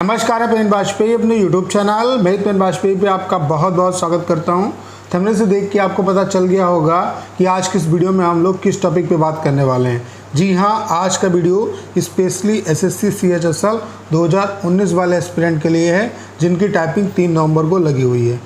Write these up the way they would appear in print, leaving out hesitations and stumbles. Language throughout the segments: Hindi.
नमस्कार, मैं पेन वाजपेयी अपने यूट्यूब चैनल मैं पेन वाजपेयी पे आपका बहुत बहुत स्वागत करता हूं। थंबनेल से देख के आपको पता चल गया होगा कि आज किस वीडियो में हम लोग किस टॉपिक पे बात करने वाले हैं। जी हां, आज का वीडियो स्पेशली एसएससी सीएचएसएल 2019 वाले एस्पिरेंट के लिए है जिनकी टाइपिंग 3 नवंबर को लगी हुई है।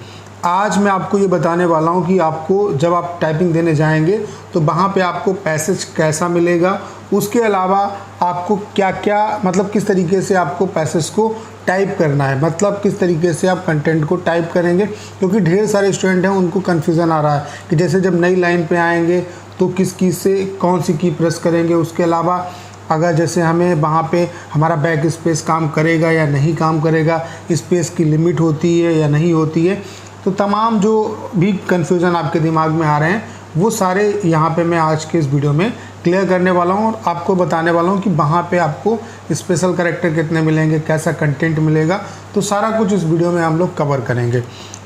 आज मैं आपको ये बताने वाला हूँ कि आपको जब आप टाइपिंग देने जाएंगे तो वहाँ पे आपको पैसेज कैसा मिलेगा, उसके अलावा आपको क्या क्या मतलब किस तरीके से आपको पैसेज को टाइप करना है, मतलब किस तरीके से आप कंटेंट को टाइप करेंगे। क्योंकि ढेर सारे स्टूडेंट हैं उनको कन्फ्यूज़न आ रहा है कि जैसे जब नई लाइन पे आएंगे तो किस की से कौन सी की प्रेस करेंगे, उसके अलावा अगर जैसे हमें वहाँ पे हमारा बैक स्पेस काम करेगा या नहीं काम करेगा, स्पेस की लिमिट होती है या नहीं होती है। तो तमाम जो भी कन्फ्यूज़न आपके दिमाग में आ रहे हैं वो सारे यहाँ पे मैं आज के इस वीडियो में क्लियर करने वाला हूँ और आपको बताने वाला हूँ कि वहाँ पे आपको स्पेशल कैरेक्टर कितने मिलेंगे, कैसा कंटेंट मिलेगा। तो सारा कुछ इस वीडियो में हम लोग कवर करेंगे।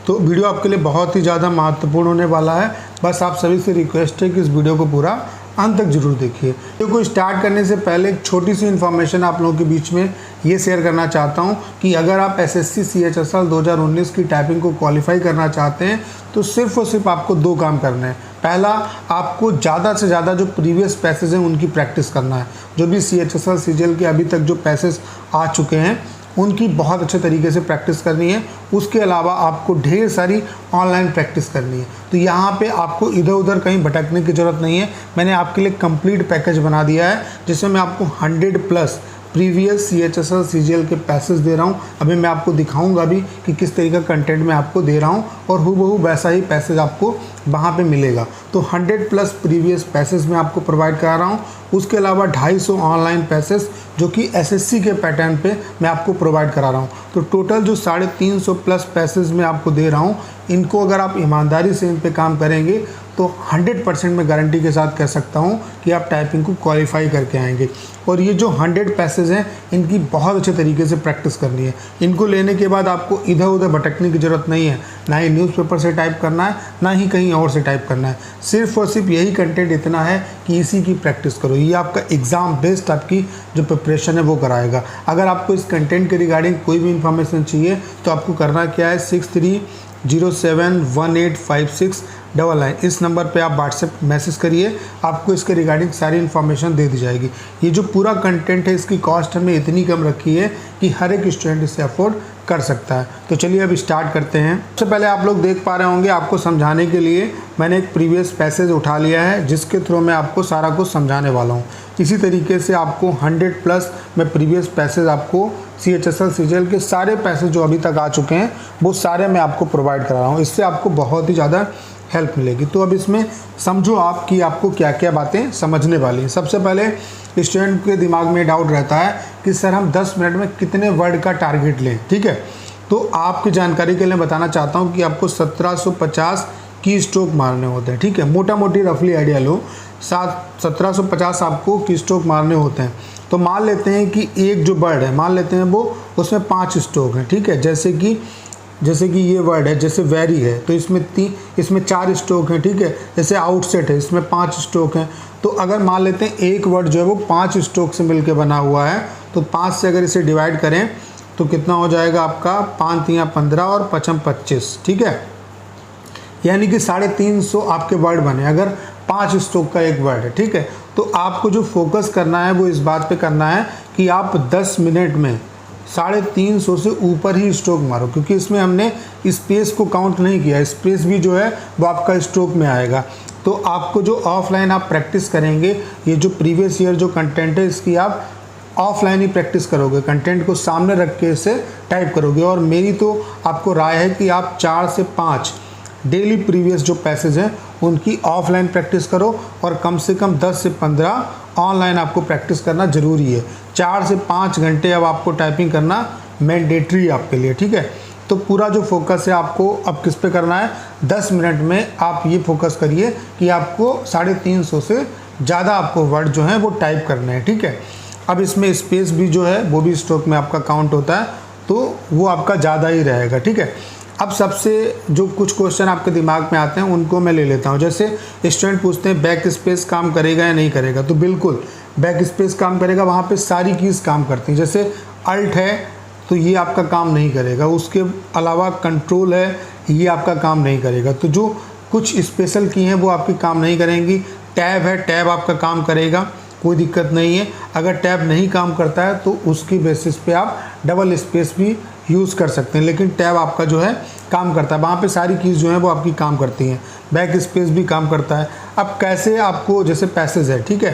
तो वीडियो आपके लिए बहुत ही ज़्यादा महत्वपूर्ण होने वाला है। बस आप सभी से रिक्वेस्ट है कि इस वीडियो को पूरा अंत तक जरूर देखिए। वीडियो को स्टार्ट करने से पहले एक छोटी सी इन्फॉर्मेशन आप लोगों के बीच में ये शेयर करना चाहता हूँ कि अगर आप एसएससी सीएचएसएल 2019 की टाइपिंग को क्वालिफाई करना चाहते हैं तो सिर्फ और सिर्फ आपको 2 काम करने हैं। पहला, आपको ज़्यादा से ज़्यादा जो प्रीवियस पैसेज हैं उनकी प्रैक्टिस करना है। जो भी सीएचएसएल सीजीएल के अभी तक जो पैसेज आ चुके हैं उनकी बहुत अच्छे तरीके से प्रैक्टिस करनी है। उसके अलावा आपको ढेर सारी ऑनलाइन प्रैक्टिस करनी है। तो यहाँ पे आपको इधर उधर कहीं भटकने की ज़रूरत नहीं है। मैंने आपके लिए कंप्लीट पैकेज बना दिया है जिसमें मैं आपको 100+ प्रीवियस सीएचएसएल सीजीएल के पैसेज दे रहा हूँ। अभी मैं आपको दिखाऊंगा भी कि किस तरीके का कंटेंट मैं आपको दे रहा हूँ और हूबहू वैसा ही पैसेज आपको वहाँ पे मिलेगा। तो 100+ प्रीवियस पैसेज मैं आपको प्रोवाइड करा रहा हूँ। उसके अलावा 250 ऑनलाइन पैसेज जो कि एसएससी के पैटर्न पे मैं आपको प्रोवाइड करा रहा हूँ। तो टोटल जो 350+ पैसेज मैं आपको दे रहा हूँ, इनको अगर आप ईमानदारी से इन पे काम करेंगे तो 100% मैं गारंटी के साथ कह सकता हूँ कि आप टाइपिंग को क्वालिफाई करके आएंगे। और ये जो 100 पैसेज हैं इनकी बहुत अच्छे तरीके से प्रैक्टिस करनी है। इनको लेने के बाद आपको इधर उधर भटकने की ज़रूरत नहीं है। ना ही न्यूज़पेपर से टाइप करना है, ना ही कहीं और से टाइप करना है। सिर्फ और सिर्फ यही कंटेंट इतना है कि इसी की प्रैक्टिस करो। ये आपका एग्ज़ाम बेस्ड आपकी जो प्रिपरेशन है वो कराएगा। अगर आपको इस कंटेंट के रिगार्डिंग कोई भी इंफॉर्मेशन चाहिए तो आपको करना क्या है, 6307185699 इस नंबर पे आप व्हाट्सएप मैसेज करिए। आपको इसके रिगार्डिंग सारी इन्फॉर्मेशन दे दी जाएगी। ये जो पूरा कंटेंट है इसकी कॉस्ट हमने इतनी कम रखी है कि हर एक स्टूडेंट इसे अफोर्ड कर सकता है। तो चलिए अब स्टार्ट करते हैं। सबसे पहले आप लोग देख पा रहे होंगे, आपको समझाने के लिए मैंने एक प्रीवियस पैसेज उठा लिया है जिसके थ्रू मैं आपको सारा कुछ समझाने वाला हूँ। इसी तरीके से आपको 100+ मैं प्रीवियस पैसेज आपको सीएचएसएल सीजीएल के सारे पैसेज जो अभी तक आ चुके हैं वो सारे मैं आपको प्रोवाइड करा रहा हूँ। इससे आपको बहुत ही ज़्यादा हेल्प मिलेगी। तो अब इसमें समझो आप कि आपको क्या क्या बातें समझने वाली हैं। सबसे पहले स्टूडेंट के दिमाग में डाउट रहता है कि सर हम 10 मिनट में कितने वर्ड का टारगेट लें। ठीक है, तो आपकी जानकारी के लिए बताना चाहता हूं कि आपको 1750 की स्ट्रोक मारने होते हैं। ठीक है, मोटा मोटी रफली आइडिया लो, 1750 आपको की स्ट्रोक मारने होते हैं। तो मान लेते हैं कि एक जो वर्ड है, मान लेते हैं वो उसमें 5 स्ट्रोक हैं। ठीक है, जैसे कि ये वर्ड है, जैसे वेरी है तो इसमें 4 स्ट्रोक हैं। ठीक है, जैसे आउटसेट है इसमें 5 स्ट्रोक हैं। तो अगर मान लेते हैं एक वर्ड जो है वो 5 स्ट्रोक से मिलकर बना हुआ है तो 5 से अगर इसे डिवाइड करें तो कितना हो जाएगा आपका, 5 × 15 और 5 × 25। ठीक है, यानी कि 350 आपके वर्ड बने अगर 5 स्ट्रोक का एक वर्ड है। ठीक है, तो आपको जो फोकस करना है वो इस बात पे करना है कि आप 10 मिनट में 350 से ऊपर ही स्ट्रोक मारो। क्योंकि इसमें हमने स्पेस को काउंट नहीं किया, स्पेस भी जो है वो आपका स्ट्रोक में आएगा। तो आपको जो ऑफलाइन आप प्रैक्टिस करेंगे, ये जो प्रीवियस ईयर जो कंटेंट है इसकी आप ऑफलाइन ही प्रैक्टिस करोगे, कंटेंट को सामने रख के इसे टाइप करोगे। और मेरी तो आपको राय है कि आप 4 से 5 डेली प्रीवियस जो पैसेज हैं उनकी ऑफलाइन प्रैक्टिस करो और कम से कम 10 से 15 ऑनलाइन आपको प्रैक्टिस करना ज़रूरी है। 4 से 5 घंटे अब आपको टाइपिंग करना मैंडेटरी है आपके लिए। ठीक है, तो पूरा जो फोकस है आपको अब किस पे करना है, 10 मिनट में आप ये फोकस करिए कि आपको 350 से ज़्यादा आपको वर्ड जो हैं वो टाइप करने हैं। ठीक है, अब इसमें स्पेस भी जो है वो भी स्ट्रोक में आपका काउंट होता है तो वो आपका ज़्यादा ही रहेगा। ठीक है, अब सबसे जो कुछ क्वेश्चन आपके दिमाग में आते हैं उनको मैं ले लेता हूं। जैसे स्टूडेंट पूछते हैं बैक स्पेस काम करेगा या नहीं करेगा, तो बिल्कुल बैक स्पेस काम करेगा, वहाँ पे सारी कीज़ काम करती हैं। जैसे अल्ट है तो ये आपका काम नहीं करेगा। उसके अलावा कंट्रोल है, ये आपका काम नहीं करेगा। तो जो कुछ स्पेशल की हैं वो आपकी काम नहीं करेंगी। टैब है, टैब आपका काम करेगा, कोई दिक्कत नहीं है। अगर टैब नहीं काम करता है तो उसकी बेसिस पे आप डबल स्पेस भी यूज़ कर सकते हैं, लेकिन टैब आपका जो है काम करता है। वहाँ पे सारी कीज़ जो हैं वो आपकी काम करती हैं। बैक स्पेस भी काम करता है। अब कैसे आपको, जैसे पैसेज है, ठीक है,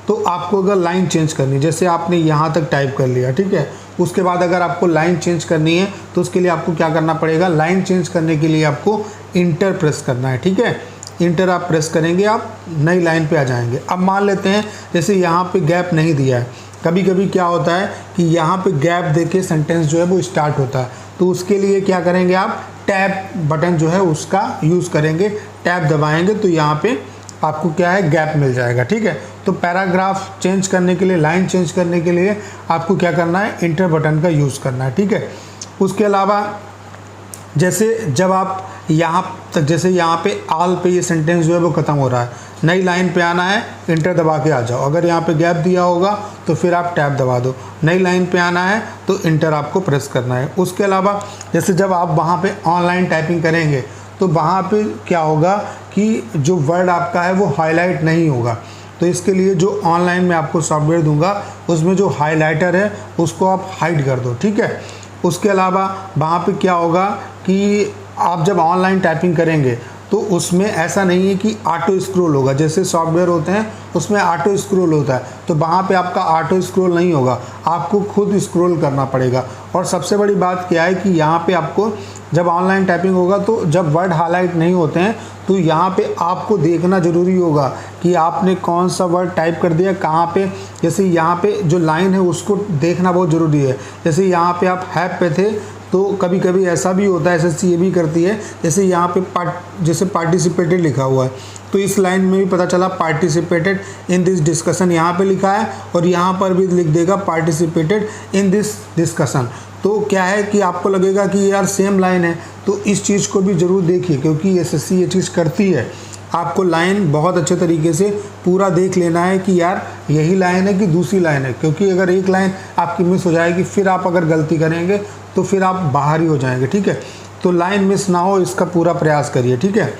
तो आपको अगर लाइन चेंज करनी, जैसे आपने यहाँ तक टाइप कर लिया, ठीक है, उसके बाद अगर आपको लाइन चेंज करनी है तो उसके लिए आपको क्या करना पड़ेगा, लाइन चेंज करने के लिए आपको इंटर प्रेस करना है, ठीक है। इंटर आप प्रेस करेंगे, आप नई लाइन पे आ जाएंगे। अब मान लेते हैं जैसे यहाँ पे गैप नहीं दिया है, कभी कभी क्या होता है कि यहाँ पे गैप देके सेंटेंस जो है वो स्टार्ट होता है, तो उसके लिए क्या करेंगे, आप टैब बटन जो है उसका यूज़ करेंगे। टैब दबाएंगे तो यहाँ पे आपको क्या है, गैप मिल जाएगा, ठीक है। तो पैराग्राफ चेंज करने के लिए, लाइन चेंज करने के लिए आपको क्या करना है, इंटर बटन का यूज़ करना है, ठीक है। उसके अलावा जैसे जब आप यहाँ तक, जैसे यहाँ पे ऑल पे ये सेंटेंस जो है वो ख़त्म हो रहा है, नई लाइन पे आना है, इंटर दबा के आ जाओ। अगर यहाँ पे गैप दिया होगा तो फिर आप टैब दबा दो। नई लाइन पे आना है तो इंटर आपको प्रेस करना है। उसके अलावा जैसे जब आप वहाँ पे ऑनलाइन टाइपिंग करेंगे तो वहाँ पे क्या होगा कि जो वर्ड आपका है वो हाईलाइट नहीं होगा, तो इसके लिए जो ऑनलाइन में आपको सॉफ्टवेयर दूंगा उसमें जो हाईलाइटर है उसको आप हाइड कर दो, ठीक है। उसके अलावा वहाँ पे क्या होगा कि आप जब ऑनलाइन टाइपिंग करेंगे तो उसमें ऐसा नहीं है कि ऑटो स्क्रॉल होगा, जैसे सॉफ्टवेयर होते हैं उसमें ऑटो स्क्रॉल होता है, तो वहाँ पे आपका ऑटो स्क्रॉल नहीं होगा, आपको खुद स्क्रॉल करना पड़ेगा। और सबसे बड़ी बात क्या है कि यहाँ पे आपको जब ऑनलाइन टाइपिंग होगा तो जब वर्ड हाईलाइट नहीं होते हैं तो यहाँ पे आपको देखना ज़रूरी होगा कि आपने कौन सा वर्ड टाइप कर दिया कहाँ पे। जैसे यहाँ पे जो लाइन है उसको देखना बहुत ज़रूरी है। जैसे यहाँ पे आप हैव पे थे तो कभी कभी ऐसा भी होता है, एसएससी ये भी करती है, जैसे यहाँ पे जैसे पार्टिसिपेटेड लिखा हुआ है तो इस लाइन में भी पता चला पार्टिसिपेटेड इन दिस डिस्कशन, यहाँ पे लिखा है और यहाँ पर भी लिख देगा पार्टिसिपेटेड इन दिस डिस्कशन। तो क्या है कि आपको लगेगा कि यार सेम लाइन है, तो इस चीज़ को भी ज़रूर देखिए क्योंकि एसएससी ये चीज़ करती है। आपको लाइन बहुत अच्छे तरीके से पूरा देख लेना है कि यार यही लाइन है कि दूसरी लाइन है, क्योंकि अगर एक लाइन आपकी मिस हो जाएगी फिर आप अगर गलती करेंगे तो फिर आप बाहर ही हो जाएंगे, ठीक है। तो लाइन मिस ना हो इसका पूरा प्रयास करिए, ठीक है।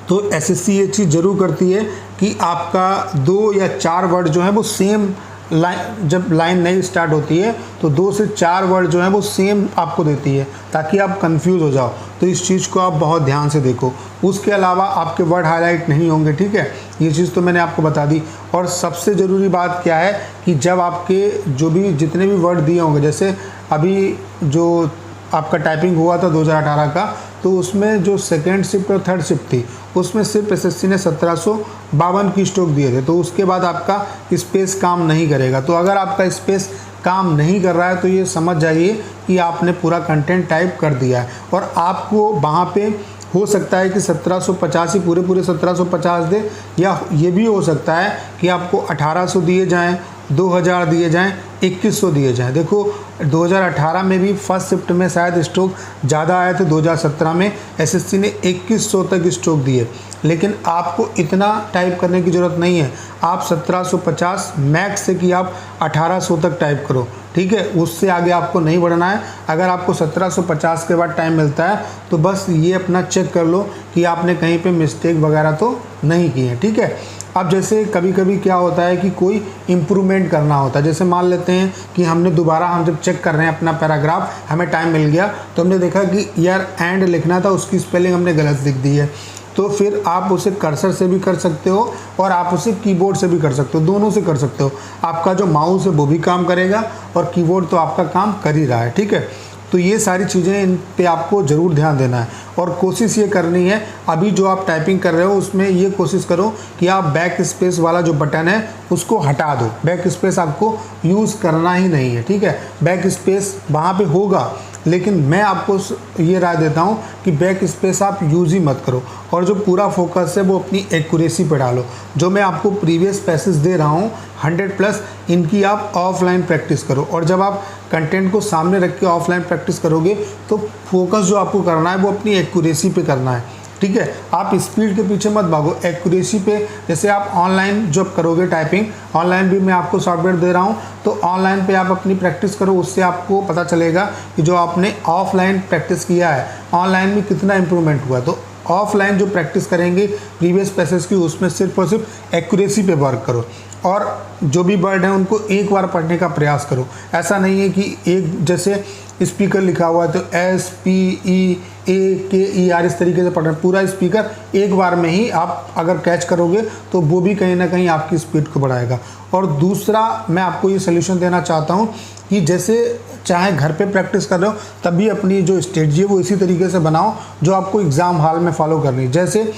तो एसएससी ये चीज़ ज़रूर करती है कि आपका 2 या 4 वर्ड जो है वो सेम लाइन, जब लाइन नई स्टार्ट होती है तो 2 से 4 वर्ड जो है वो सेम आपको देती है ताकि आप कंफ्यूज हो जाओ। तो इस चीज़ को आप बहुत ध्यान से देखो। उसके अलावा आपके वर्ड हाईलाइट नहीं होंगे, ठीक है, ये चीज़ तो मैंने आपको बता दी। और सबसे ज़रूरी बात क्या है कि जब आपके जो भी जितने भी वर्ड दिए होंगे, जैसे अभी जो आपका टाइपिंग हुआ था 2018 का, तो उसमें जो सेकेंड शिफ्ट और थर्ड शिफ्ट थी उसमें सिर्फ एसएससी ने 1752 की स्ट्रोक दिए थे, तो उसके बाद आपका स्पेस काम नहीं करेगा। तो अगर आपका स्पेस काम नहीं कर रहा है तो ये समझ जाइए कि आपने पूरा कंटेंट टाइप कर दिया है और आपको वहाँ पे हो सकता है कि 1750 ही पूरे 1750 दे, या ये भी हो सकता है कि आपको 1800 दिए जाएं, 2000 दिए जाएं, 2100 दिए जाएं। देखो 2018 में भी फर्स्ट शिफ्ट में शायद स्ट्रोक ज़्यादा आए थे, 2017 में एसएससी ने 2100 तक स्ट्रोक दिए, लेकिन आपको इतना टाइप करने की ज़रूरत नहीं है। आप 1750 मैक्स से कि आप 1800 तक टाइप करो, ठीक है, उससे आगे आपको नहीं बढ़ना है। अगर आपको 1750 के बाद टाइम मिलता है तो बस ये अपना चेक कर लो कि आपने कहीं पे मिस्टेक वगैरह तो नहीं की है, ठीक है। अब जैसे कभी कभी क्या होता है कि कोई इम्प्रूवमेंट करना होता है, जैसे मान लेते हैं कि हमने दोबारा हम जब चेक कर रहे हैं अपना पैराग्राफ, हमें टाइम मिल गया तो हमने देखा कि यार एंड लिखना था, उसकी स्पेलिंग हमने गलत लिख दी है, तो फिर आप उसे कर्सर से भी कर सकते हो और आप उसे कीबोर्ड से भी कर सकते हो, दोनों से कर सकते हो। आपका जो माउस है वो भी काम करेगा और कीबोर्ड तो आपका काम कर ही रहा है, ठीक है। तो ये सारी चीज़ें, इन पे आपको ज़रूर ध्यान देना है और कोशिश ये करनी है, अभी जो आप टाइपिंग कर रहे हो उसमें ये कोशिश करो कि आप बैक स्पेस वाला जो बटन है उसको हटा दो। बैक स्पेस आपको यूज़ करना ही नहीं है, ठीक है। बैक स्पेस वहाँ पे होगा, लेकिन मैं आपको ये राय देता हूँ कि बैक स्पेस आप यूज़ ही मत करो और जो पूरा फोकस है वो अपनी एक्यूरेसी पे डालो। जो मैं आपको प्रीवियस पैसेज दे रहा हूँ 100+, इनकी आप ऑफलाइन प्रैक्टिस करो और जब आप कंटेंट को सामने रख के ऑफलाइन प्रैक्टिस करोगे तो फोकस जो आपको करना है वो अपनी एक्यूरेसी पे करना है। ठीक है। आप स्पीड के पीछे मत भागो, एक्यूरेसी पे। जैसे आप ऑनलाइन जब करोगे टाइपिंग, ऑनलाइन भी मैं आपको सॉफ्टवेयर दे रहा हूँ, तो ऑनलाइन पे आप अपनी प्रैक्टिस करो, उससे आपको पता चलेगा कि जो आपने ऑफलाइन प्रैक्टिस किया है ऑनलाइन में कितना इंप्रूवमेंट हुआ। तो ऑफलाइन जो प्रैक्टिस करेंगे प्रीवियस पैसेज की, उसमें सिर्फ और सिर्फ एक्यूरेसी पे वर्क करो, और जो भी वर्ड हैं उनको एक बार पढ़ने का प्रयास करो। ऐसा नहीं है कि एक जैसे स्पीकर लिखा हुआ है तो SPEAKER इस तरीके से पढ़ना, पूरा स्पीकर एक बार में ही आप अगर कैच करोगे तो वो भी कहीं ना कहीं आपकी स्पीड को बढ़ाएगा। और दूसरा मैं आपको ये सोल्यूशन देना चाहता हूँ कि जैसे चाहे घर पे प्रैक्टिस कर रहे हो तब भी अपनी जो स्ट्रेटजी है वो इसी तरीके से बनाओ जो आपको एग्ज़ाम हॉल में फॉलो करनी है। जैसे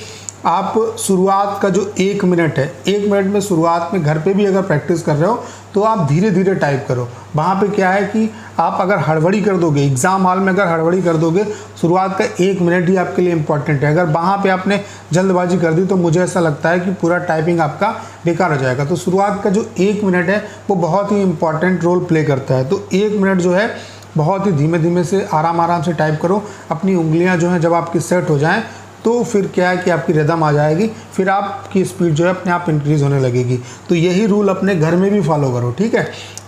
आप शुरुआत का जो 1 मिनट है, 1 मिनट में शुरुआत में घर पे भी अगर प्रैक्टिस कर रहे हो तो आप धीरे धीरे टाइप करो। वहाँ पे क्या है कि आप अगर हड़बड़ी कर दोगे, एग्ज़ाम हॉल में अगर हड़बड़ी कर दोगे, शुरुआत का 1 मिनट ही आपके लिए इम्पॉर्टेंट है। अगर वहाँ पे आपने जल्दबाजी कर दी तो मुझे ऐसा लगता है कि पूरा टाइपिंग आपका बेकार हो जाएगा। तो शुरुआत का जो 1 मिनट है वो बहुत ही इंपॉर्टेंट रोल प्ले करता है। तो 1 मिनट जो है बहुत ही धीमे धीमे से आराम से टाइप करो। अपनी उंगलियाँ जो हैं जब आपकी सेट हो जाएँ तो फिर क्या है कि आपकी रिदम आ जाएगी, फिर आपकी स्पीड जो है अपने आप इंक्रीज़ होने लगेगी। तो यही रूल अपने घर में भी फॉलो करो, ठीक है।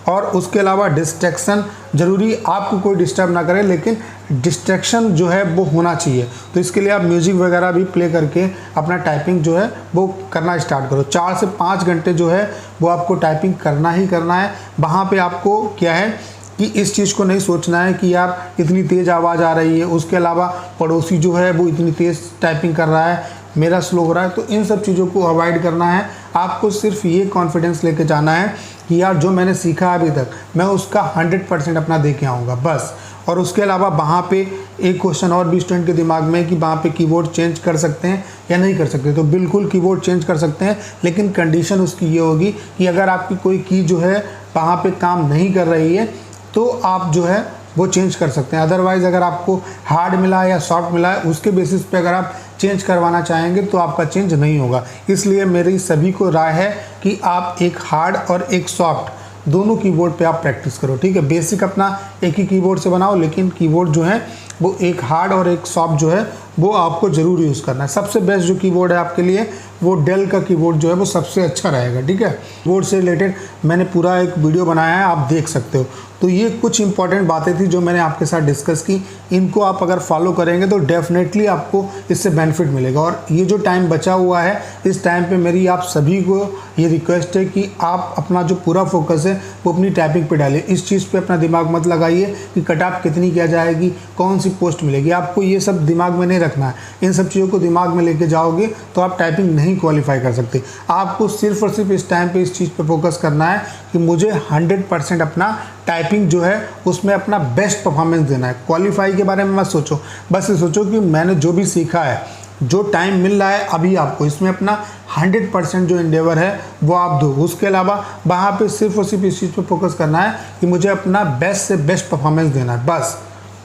और उसके अलावा डिस्ट्रैक्शन ज़रूरी, आपको कोई डिस्टर्ब ना करे, लेकिन डिस्ट्रैक्शन जो है वो होना चाहिए। तो इसके लिए आप म्यूज़िक वगैरह भी प्ले करके अपना टाइपिंग जो है वो करना स्टार्ट करो। 4 से 5 घंटे जो है वो आपको टाइपिंग करना ही करना है। वहाँ पे आपको क्या है कि इस चीज़ को नहीं सोचना है कि यार इतनी तेज़ आवाज़ आ रही है, उसके अलावा पड़ोसी जो है वो इतनी तेज़ टाइपिंग कर रहा है, मेरा स्लो हो रहा है। तो इन सब चीज़ों को अवॉइड करना है। आपको सिर्फ ये कॉन्फिडेंस लेके जाना है कि यार जो मैंने सीखा अभी तक मैं उसका 100% अपना दे के आऊँगा बस। और उसके अलावा वहाँ पे एक क्वेश्चन और भी स्टूडेंट के दिमाग में है कि वहाँ पे कीबोर्ड चेंज कर सकते हैं या नहीं कर सकते। तो बिल्कुल कीबोर्ड चेंज कर सकते हैं, लेकिन कंडीशन उसकी ये होगी कि अगर आपकी कोई की जो है वहाँ पे काम नहीं कर रही है तो आप जो है वो चेंज कर सकते हैं। अदरवाइज़ अगर आपको हार्ड मिला है या सॉफ्ट मिला है उसके बेसिस पे अगर आप चेंज करवाना चाहेंगे तो आपका चेंज नहीं होगा। इसलिए मेरी सभी को राय है कि आप एक हार्ड और एक सॉफ्ट दोनों कीबोर्ड पे आप प्रैक्टिस करो, ठीक है। बेसिक अपना एक ही कीबोर्ड से बनाओ, लेकिन कीबोर्ड जो है वो एक हार्ड और एक सॉफ्ट जो है वो आपको ज़रूर यूज़ करना है। सबसे बेस्ट जो कीबोर्ड है आपके लिए वो डेल का कीबोर्ड जो है वो सबसे अच्छा रहेगा, ठीक है। कीबोर्ड से रिलेटेड मैंने पूरा एक वीडियो बनाया है, आप देख सकते हो। तो ये कुछ इंपॉर्टेंट बातें थी जो मैंने आपके साथ डिस्कस की। इनको आप अगर फॉलो करेंगे तो डेफिनेटली आपको इससे बेनिफिट मिलेगा। और ये जो टाइम बचा हुआ है इस टाइम पे मेरी आप सभी को ये रिक्वेस्ट है कि आप अपना जो पूरा फोकस है वो अपनी टाइपिंग पे डालिए। इस चीज़ पे अपना दिमाग मत लगाइए कि कट ऑफ कितनी क्या जाएगी, कौन सी पोस्ट मिलेगी। आपको ये सब दिमाग में नहीं रखना है। इन सब चीज़ों को दिमाग में लेके जाओगे तो आप टाइपिंग नहीं क्वालिफाई कर सकते। आपको सिर्फ और सिर्फ इस टाइम पे इस चीज़ पे फोकस करना है कि मुझे 100% अपना टाइपिंग जो है उसमें अपना बेस्ट परफॉर्मेंस देना है। क्वालिफाई के बारे में मत सोचो, बस ये सोचो कि मैंने जो भी सीखा है, जो टाइम मिल रहा है अभी आपको, इसमें अपना 100% जो इंडेवर है वो आप दो। उसके अलावा वहाँ पे सिर्फ और सिर्फ इस चीज़ पे फोकस करना है कि मुझे अपना बेस्ट से बेस्ट परफॉर्मेंस देना है, बस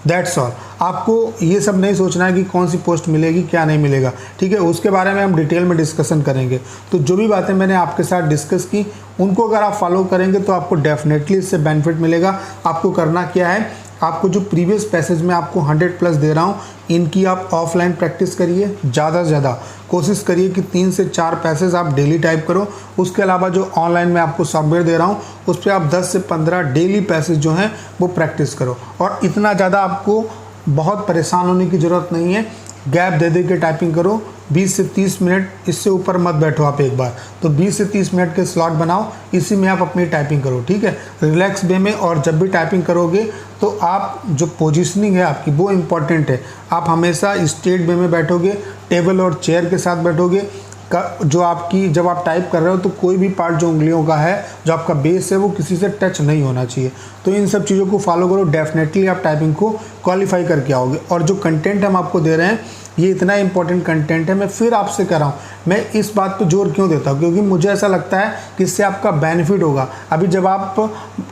दैट्स ऑल। आपको ये सब नहीं सोचना है कि कौन सी पोस्ट मिलेगी क्या नहीं मिलेगा, ठीक है। उसके बारे में हम डिटेल में डिस्कशन करेंगे। तो जो भी बातें मैंने आपके साथ डिस्कस की उनको अगर आप फॉलो करेंगे तो आपको डेफिनेटली इससे बेनिफिट मिलेगा। आपको करना क्या है, आपको जो प्रीवियस पैसेज में आपको 100+ दे रहा हूँ इनकी आप ऑफलाइन प्रैक्टिस करिए, ज़्यादा से ज़्यादा कोशिश करिए कि 3 से 4 पैसेज आप डेली टाइप करो। उसके अलावा जो ऑनलाइन में आपको सॉफ्टवेयर दे रहा हूँ उस पर आप 10 से 15 डेली पैसेज जो हैं वो प्रैक्टिस करो। और इतना ज़्यादा आपको बहुत परेशान होने की ज़रूरत नहीं है, गैप दे के टाइपिंग करो। 20 से 30 मिनट, इससे ऊपर मत बैठो आप एक बार। तो 20 से 30 मिनट के स्लॉट बनाओ, इसी में आप अपनी टाइपिंग करो, ठीक है, रिलैक्स वे में। और जब भी टाइपिंग करोगे तो आप जो पोजीशनिंग है आपकी वो इम्पॉर्टेंट है। आप हमेशा स्ट्रेट वे में बैठोगे, टेबल और चेयर के साथ बैठोगे। जो आपकी जब आप टाइप कर रहे हो तो कोई भी पार्ट जो उंगलियों का है, जो आपका बेस है, वो किसी से टच नहीं होना चाहिए। तो इन सब चीज़ों को फॉलो करो, डेफिनेटली आप टाइपिंग को क्वालिफाई करके आओगे। और जो कंटेंट हम आपको दे रहे हैं ये इतना इंपॉर्टेंट कंटेंट है। मैं फिर आपसे कह रहा हूँ, मैं इस बात पे जोर क्यों देता हूँ, क्योंकि मुझे ऐसा लगता है कि इससे आपका बेनिफिट होगा। अभी जब आप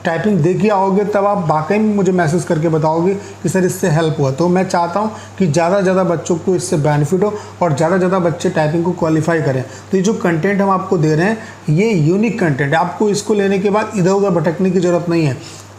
टाइपिंग दे के आओगे तब आप वाकई में मुझे मैसेज करके बताओगे कि सर इससे हेल्प हुआ। तो मैं चाहता हूँ कि ज़्यादा से ज़्यादा बच्चों को इससे बेनिफिट हो और ज़्यादा से ज़्यादा बच्चे टाइपिंग को क्वालिफाई करें। तो ये जो कंटेंट हम आपको दे रहे हैं ये यूनिक कंटेंट है। आपको इसको लेने के बाद इधर उधर भटकने की ज़रूरत नहीं है।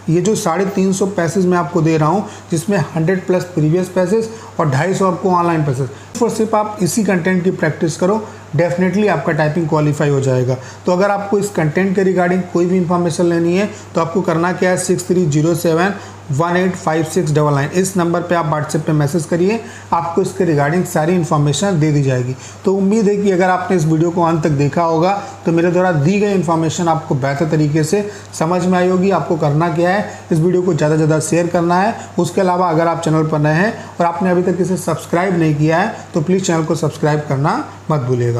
ये जो 350 पैसेज मैं आपको दे रहा हूँ, जिसमें 100 प्लस प्रीवियस पैसेज और 250 आपको ऑनलाइन पैसेज, और सिर्फ आप इसी कंटेंट की प्रैक्टिस करो, डेफिनेटली आपका टाइपिंग क्वालिफाई हो जाएगा। तो अगर आपको इस कंटेंट के रिगार्डिंग कोई भी इंफॉर्मेशन लेनी है तो आपको करना क्या है, 6307185699 इस नंबर पे आप व्हाट्सएप पे मैसेज करिए, आपको इसके रिगार्डिंग सारी इन्फॉर्मेशन दे दी जाएगी। तो उम्मीद है कि अगर आपने इस वीडियो को अंत तक देखा होगा तो मेरे द्वारा दी गई इन्फॉर्मेशन आपको बेहतर तरीके से समझ में आई होगी। आपको करना क्या है, इस वीडियो को ज़्यादा से ज़्यादा शेयर करना है। उसके अलावा अगर आप चैनल पर नए हैं और आपने अभी तक इसे सब्सक्राइब नहीं किया है तो प्लीज़ चैनल को सब्सक्राइब करना मत भूलिएगा।